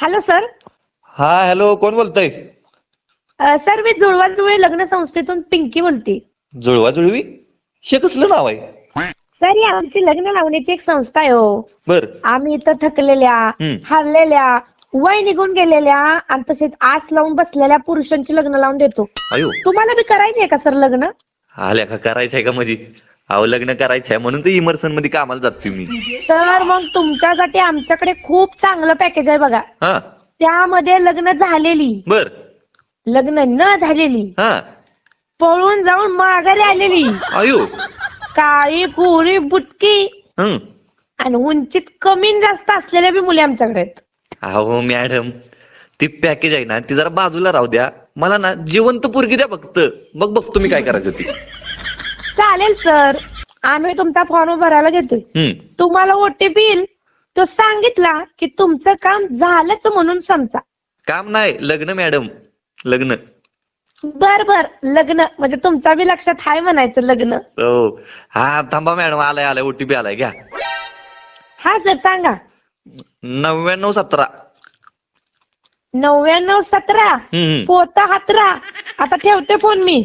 Hello sir. हा hello, कोण बोलतय? सर मी जुळवाजुळवी लग्न संस्थेतून पिंकी बोलते. जुळवा जुळवी? हे कसलं नाव आहे? सर ही आमची लग्न लावण्याची एक संस्था आहे हो. बर. आम्ही इथं थकलेल्या, हरलेल्या, वय निघून गेलेल्या आणि तसेच आस लावून बसलेल्या पुरुषांची लग्न लावून देतो. अयो, तुम्हाला बी करायची आहे का सर लग्न? आल्या का करायचंय का माझी? अहो लग्न करायचंय म्हणून तर इमर्सन मध्ये कामाला जातोय मी. सर मग तुमच्यासाठी आमच्याकडे खूप चांगलं पॅकेज आहे बघा. हा. त्यामध्ये लग्न झालेली, बर. लग्न न झालेली, हा. पळून जाऊन माघारी आलेली, अयो. काळी गोरी बुटकी हं. आणि उंचीत कमी न जास्त असलेल्या बी मुली आमच्याकडे आहेत. अहो मॅडम, ती पॅकेज आहे ना ती जरा बाजूला राहू द्या. मला ना जिवंत पोरगी द्या फक्त. मग बघतो मी काय करायचं ती. चालेल सर, आम्ही तुमचा फॉर्म भरायला घेतोय. तुम्हाला ओटीपी येईल, तो सांगितला की तुमचं काम झालंच म्हणून समजा. काम नाही, लग्न मॅडम, लग्न. बर बर, लग्न म्हणजे तुमच्या बी लक्षात हाय म्हणायचं लग्न. हो. हा थांबा मॅडम, आलाय आलाय, ओटीपी आलाय, घ्या. हा सर सांगा. 9917. 9917 पोता हातरा. आता ठेवते फोन मी.